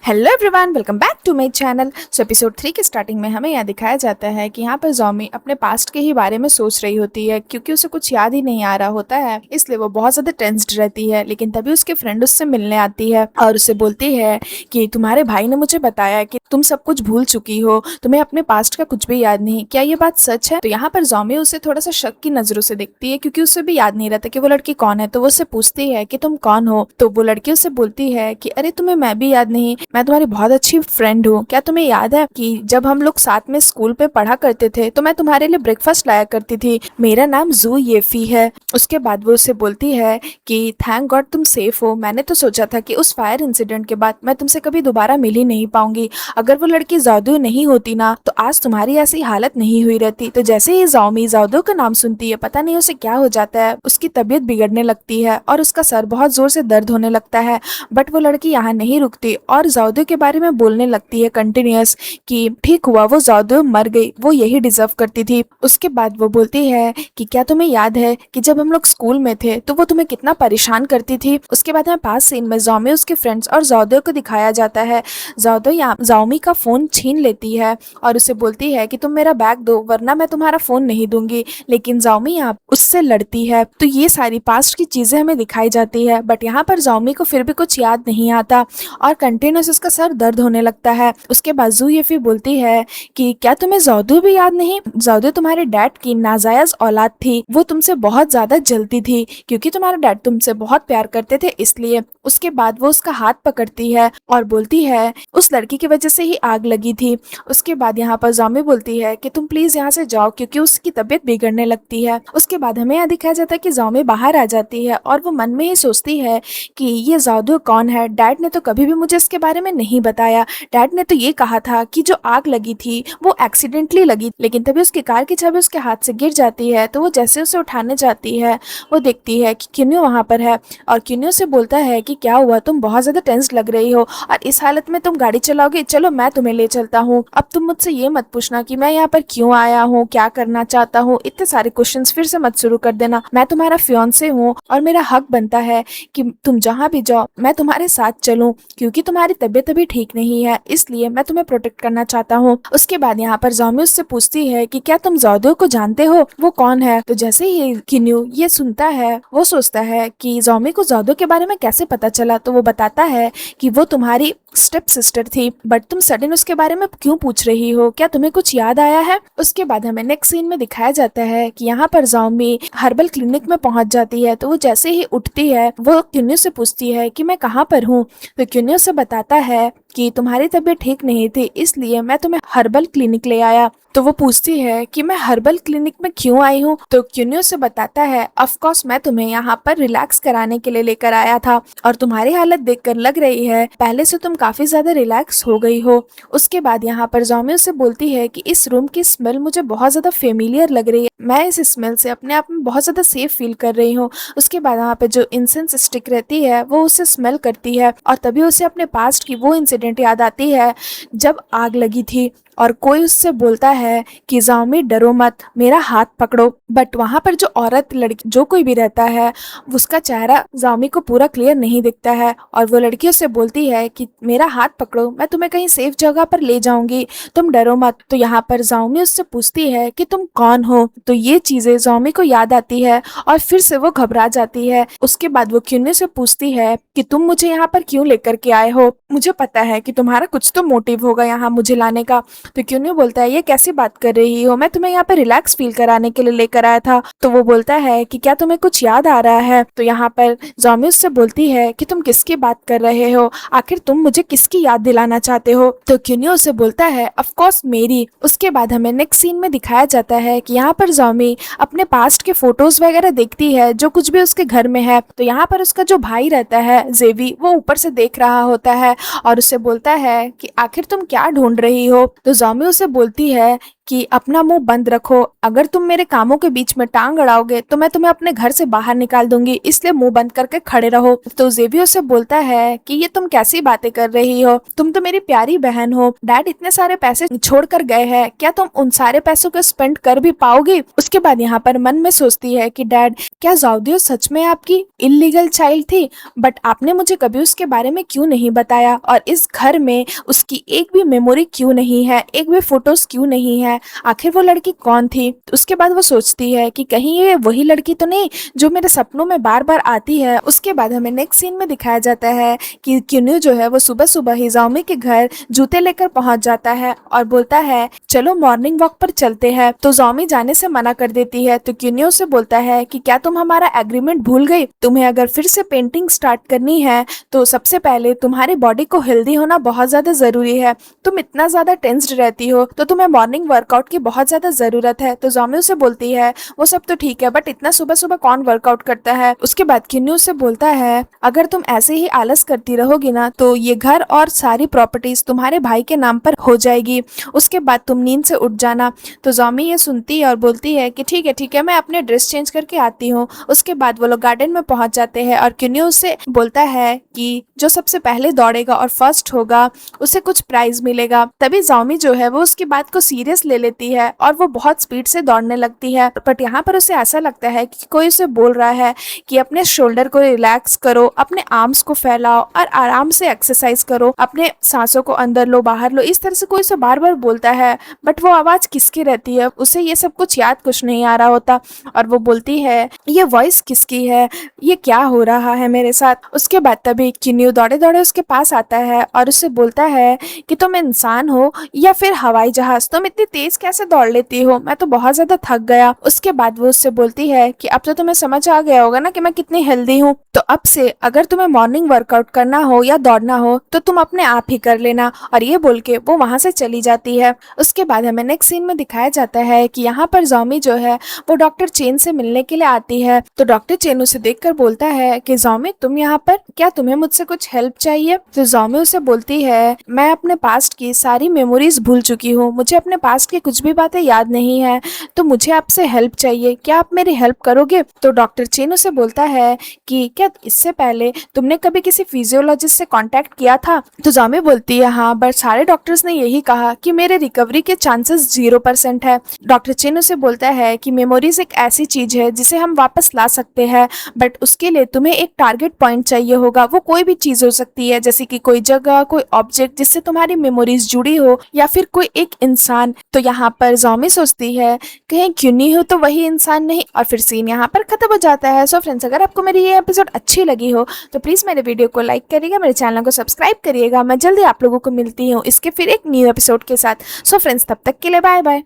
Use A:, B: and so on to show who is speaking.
A: Hello everyone, welcome back to my channel. So episode 3 के starting में हमें यहाँ दिखाया जाता है कि यहाँ पर जॉमी अपने पास्ट के ही बारे में सोच रही होती है, क्योंकि उसे कुछ याद ही नहीं आ रहा होता है, इसलिए वो बहुत ज़्यादा टेंस्ड रहती है। लेकिन तभी उसके फ्रेंड उससे मिलने आती है और उसे बोलती है कि तुम्हारे भाई ने मुझे बताया कि तुम सब कुछ भूल चुकी हो, तुम्हें अपने पास्ट का कुछ भी याद नहीं, क्या ये बात सच है? तो यहाँ पर जॉमी उसे थोड़ा सा शक की नजरों से देखती है, क्योंकि उसे भी याद नहीं रहता कि वो लड़की कौन है। तो वो उससे पूछती है कि तुम कौन हो? तो वो लड़की उससे बोलती है कि अरे तुम्हें मैं भी याद नहीं, मैं तुम्हारी बहुत अच्छी फ्रेंड हूँ। क्या तुम्हें याद है कि जब हम लोग साथ में स्कूल पे पढ़ा करते थे तो मैं तुम्हारे लिए ब्रेकफास्ट लाया करती थी, मेरा नाम जू येफी है। उसके बाद वो उससे बोलती है कि थैंक गॉड तुम सेफ हो, मैंने तो सोचा था कि उस फायर इंसिडेंट के बाद मैं तुमसे कभी दोबारा मिल ही नहीं पाऊंगी। अगर वो लड़की जादू नहीं होती ना तो आज तुम्हारी ऐसी हालत नहीं हुई रहती। तो जैसे ही जॉमी जादू का नाम सुनती है, पता नहीं उसे क्या हो जाता है, उसकी तबीयत बिगड़ने लगती है और उसका सर बहुत जोर से दर्द होने लगता है। बट वो लड़की यहाँ नहीं रुकती और जादू के बारे में बोलने लगती है कंटिन्यूअस कि ठीक हुआ वो जादू मर गई, वो यही डिजर्व करती थी। उसके बाद वो बोलती है कि क्या तुम्हें याद है कि जब हम लोग स्कूल में थे तो वो तुम्हें कितना परेशान करती थी? उसके बाद में पास सीन में जॉमी उसके फ्रेंड्स और जादू को दिखाया जाता है। जादू जॉमी का फोन छीन लेती है और उसे बोलती है कि तुम मेरा बैग दो वरना मैं तुम्हारा फोन नहीं दूंगी। लेकिन जॉमी यहाँ उससे लड़ती है। तो ये सारी पास्ट की चीजें हमें दिखाई जाती है, बट यहाँ पर जॉमी को फिर भी कुछ याद नहीं आता और कंटिन्यूस उसका सर दर्द होने लगता है। उसके बाजू ये फिर बोलती है कि क्या तुम्हें जादू भी याद नहीं? जादू तुम्हारे डैड की नाजायज औलाद थी, वो तुमसे बहुत ज्यादा जलती थी क्योंकि तुम्हारे डैड तुमसे बहुत प्यार करते थे, इसलिए। उसके बाद वो उसका हाथ पकड़ती है और बोलती है उस लड़की की वजह से ही आग लगी थी। उसके बाद यहाँ पर जॉमी बोलती है कि तुम प्लीज यहाँ से जाओ क्योंकि उसकी तबीयत बिगड़ने लगती है। उसके बाद हमें यहाँ दिखाया जाता है कि जॉमी बाहर आ जाती है और वो मन में ही सोचती है कि ये जादू कौन है, डैड ने तो कभी भी मुझे इसके बारे में नहीं बताया। डैड ने तो ये कहा था कि जो आग लगी थी वो एक्सीडेंटली लगी, लेकिन तभी उसकी कार की चाबी उसके हाथ से गिर जाती है। तो वो जैसे उसे उठाने जाती है, वो देखती है कि क्यून्यू वहां पर है और क्यून्यू से बोलता है कि क्या हुआ, तुम बहुत ज्यादा टेंस लग रही हो और इस हालत में तुम गाड़ी चलाओगे, चलो मैं तुम्हें ले चलता हूँ। अब तुम मुझसे ये मत पूछना कि मैं यहाँ पर क्यों आया हूँ, क्या करना चाहता हूँ, इतने सारे क्वेश्चंस फिर से मत शुरू कर देना। मैं तुम्हारा फियांसे हूँ और मेरा हक बनता है कि तुम जहाँ भी जाओ मैं तुम्हारे साथ चलूं, क्योंकि तुम्हारी तबीयत अभी ठीक नहीं है, इसलिए मैं तुम्हें प्रोटेक्ट करना चाहता हूँ। उसके बाद यहाँ पर जॉमी उससे पूछती है कि क्या तुम जादू को जानते हो, वो कौन है? तो जैसे ही किन्यू ये सुनता है वो सोचता है कि जॉमी को जादू के बारे में कैसे पता चला। तो वो बताता है कि वो तुम्हारी स्टेप सिस्टर थी, बट तुम सडन उसके बारे में क्यों पूछ रही हो, क्या तुम्हें कुछ याद आया है? उसके बाद हमें नेक्स्ट सीन में दिखाया जाता है कि यहाँ पर जॉमी हर्बल क्लिनिक में पहुंच जाती है। तो वो जैसे ही उठती है वो क्यून्यू से पूछती है कि मैं कहाँ पर हूँ। तो क्यून्यू से बताता है कि तुम्हारी तबीयत ठीक नहीं थी, इसलिए मैं तुम्हें हर्बल क्लिनिक ले आया। तो वो पूछती है कि मैं हर्बल क्लिनिक में क्यों आई हूँ। तो क्यून्यू से बताता है ऑफ कोर्स मैं तुम्हें यहाँ पर रिलैक्स कराने के लिए लेकर आया था और तुम्हारी हालत देखकर लग रही है पहले से तुम काफी ज्यादा रिलैक्स हो गई हो। उसके बाद यहाँ पर जॉमी से बोलती है कि इस रूम की स्मेल मुझे बहुत ज्यादा फेमिलियर लग रही है, मैं इस स्मेल से अपने आप में बहुत ज्यादा सेफ फील कर रही हूँ। उसके बाद यहाँ पे जो इंसेंस स्टिक रहती है वो उसे स्मेल करती है और तभी उसे अपने पास्ट की वो इंसिडेंट याद आती है जब आग लगी थी और कोई उससे बोलता है कि जॉमी डरो मत, मेरा हाथ पकड़ो। बट वहां पर जो औरत लड़की जो कोई भी रहता है उसका चेहरा जॉमी को पूरा क्लियर नहीं दिखता है और वो लड़की उससे बोलती है कि मेरा हाथ पकड़ो, मैं तुम्हें कहीं सेफ जगह पर ले जाऊंगी, तुम डरो मत। तो यहाँ पर जॉमी उससे पूछती है कि तुम कौन हो। तो ये चीजें जॉमी को याद आती है और फिर से वो घबरा जाती है। उसके बाद वो क्यून्यू से पूछती है कि तुम मुझे यहाँ पर क्यों लेकर के आए हो, मुझे पता है कि तुम्हारा कुछ तो मोटिव होगा यहाँ मुझे लाने का। तो क्यून्यू बोलता है ये कैसी बात कर रही हो, मैं तुम्हें यहाँ पे रिलैक्स फील कराने के लिए लेकर आया था। तो वो बोलता है कि क्या तुम्हें कुछ याद आ रहा है? तो यहाँ पर जॉमी उससे बोलती है कि तुम किसकी बात कर रहे हो, आखिर तुम मुझे किसकी याद दिलाना चाहते हो? तो क्यून्यू उससे बोलता है ऑफ कोर्स मेरी। उसके बाद हमें नेक्स्ट सीन में दिखाया जाता है कि यहाँ पर जॉमी अपने पास्ट के फोटोज वगैरह देखती है जो कुछ भी उसके घर में है। तो यहाँ पर उसका जो भाई रहता है जेवी वो ऊपर से देख रहा होता है और उससे बोलता है कि आखिर तुम क्या ढूंढ रही हो। तो जॉमी उसे बोलती है कि अपना मुंह बंद रखो, अगर तुम मेरे कामों के बीच में टांग अड़ाओगे तो मैं तुम्हें अपने घर से बाहर निकाल दूंगी, इसलिए मुंह बंद करके खड़े रहो। तो जेवियर से बोलता है कि ये तुम कैसी बातें कर रही हो, तुम तो मेरी प्यारी बहन हो, डैड इतने सारे पैसे छोड़ कर गए हैं, क्या तुम उन सारे पैसों को स्पेंड कर भी पाओगी। उसके बाद यहाँ पर मन में सोचती है कि डैड, क्या जाउदियो सच में आपकी इलीगल चाइल्ड थी, बट आपने मुझे कभी उसके बारे में क्यों नहीं बताया, और इस घर में उसकी एक भी मेमोरी क्यों नहीं है, एक भी फोटोज क्यों नहीं है, आखिर वो लड़की कौन थी। उसके बाद वो सोचती है कि कहीं ये वही लड़की तो नहीं जो मेरे सपनों में बार बार आती है। उसके बाद हमें नेक्स्ट सीन में दिखाया जाता है कि क्यून्यू जो है वो सुबह सुबह ही जाओमी के घर जूते लेकर पहुंच जाता है और बोलता है चलो मॉर्निंग वॉक पर चलते हैं। तो जाओमी जाने से मना कर देती है। तो क्यून्यू से बोलता है कि क्या तुम हमारा एग्रीमेंट भूल गई, तुम्हें अगर फिर से पेंटिंग स्टार्ट करनी है तो सबसे पहले तुम्हारी बॉडी को हेल्दी होना बहुत ज्यादा जरूरी है, तुम इतना ज्यादा टेंस्ड रहती हो तो तुम्हें मॉर्निंग वर्कआउट की बहुत ज्यादा जरूरत है। तो जाओमी उसे बोलती है वो सब तो ठीक है, बट इतना सुबह सुबह कौन वर्कआउट करता है। उसके बाद क्यून्यू से बोलता है अगर तुम ऐसे ही आलस करती रहोगी ना तो ये घर और सारी प्रॉपर्टीज तुम्हारे भाई के नाम पर हो जाएगी, उसके बाद तुम नींद से उठ जाना। तो जाओमी ये सुनती है और बोलती है कि ठीक है मैं अपने ड्रेस चेंज करके आती हूँ। उसके बाद वो लोग गार्डन में पहुंच जाते हैं और क्यून्यू से बोलता है कि जो सबसे पहले दौड़ेगा और फर्स्ट होगा उसे कुछ प्राइज मिलेगा। तभी जाओमी जो है वो उसकी बात को सीरियस ले लेती है और वो बहुत स्पीड से दौड़ने लगती है। बट यहाँ पर उसे ऐसा लगता है कि कोई उसे बोल रहा है कि अपने शोल्डर को रिलैक्स करो, अपने आर्म्स को फैलाओ और आराम से एक्सरसाइज करो, अपने सांसों को अंदर लो बाहर लो, इस तरह से कोई उसे बार बार बोलता है। बट वो आवाज किसकी रहती है, उसे ये सब कुछ याद कुछ नहीं आ रहा होता और वो बोलती है ये वॉइस किसकी है, ये क्या हो रहा है मेरे साथ। उसके बाद तभी क्यून्यू दौड़े दौड़े उसके पास आता है और उससे बोलता है कि तुम इंसान हो या फिर हवाई जहाज, तुम इतनी तेज कैसे दौड़ लेती हो, मैं तो बहुत ज्यादा थक गया। उसके बाद वो उससे बोलती है कि अब तो तुम्हें समझ आ गया होगा ना कि मैं कितनी हेल्दी हूँ, तो अब से अगर तुम्हें मॉर्निंग वर्कआउट करना हो या दौड़ना हो तो तुम अपने आप ही कर लेना। और ये बोल के वो वहां से चली जाती है। उसके बाद हमें नेक्स्ट सीन में दिखाया जाता है कि यहाँ पर जाओमी जो है वो डॉक्टर चेन से मिलने के लिए आती है। तो डॉक्टर चेन उसे देखकर बोलता है कि जाओमी तुम यहाँ पर, क्या तुम्हें मुझसे कुछ हेल्प चाहिए। तो जाओमी उसे बोलती है मैं अपने पास्ट की सारी मेमोरीज भूल चुकी हूँ, मुझे अपने पास्ट की कुछ भी बातें याद नहीं है, तो मुझे आपसे हेल्प चाहिए, क्या आप मेरी हेल्प करोगे। तो डॉक्टर चेन उसे बोलता है कि क्या इससे पहले तुमने कभी किसी फिजियोलॉजिस्ट से कांटेक्ट किया था। तो जाओमी बोलती है हाँ, बट सारे डॉक्टर्स ने यही कहा कि मेरे रिकवरी के चांसेस 0% है। डॉक्टर चेन उसे बोलता है कि मेमोरीज एक ऐसी चीज है जिसे हम वापस ला सकते हैं, बट उसके लिए तुम्हें एक टारगेट पॉइंट चाहिए होगा, वो कोई भी चीज हो सकती है जैसे कि कोई जगह, कोई ऑब्जेक्ट जिससे तुम्हारी मेमोरीज जुड़ी हो, या फिर कोई एक इंसान। तो यहाँ पर जाओमी सोचती है कहीं क्यून्यू हो तो वही इंसान नहीं, और फिर सीन यहाँ पर खत्म हो जाता है। सो फ्रेंड्स, अगर आपको मेरी ये एपिसोड अच्छी लगी हो तो प्लीज मेरे वीडियो को लाइक करिएगा, मेरे चैनल को सब्सक्राइब करिएगा। मैं जल्दी आप लोगों को मिलती हूँ इसके फिर एक न्यू एपिसोड के साथ। सो फ्रेंड्स, तब तक के लिए बाय बाय।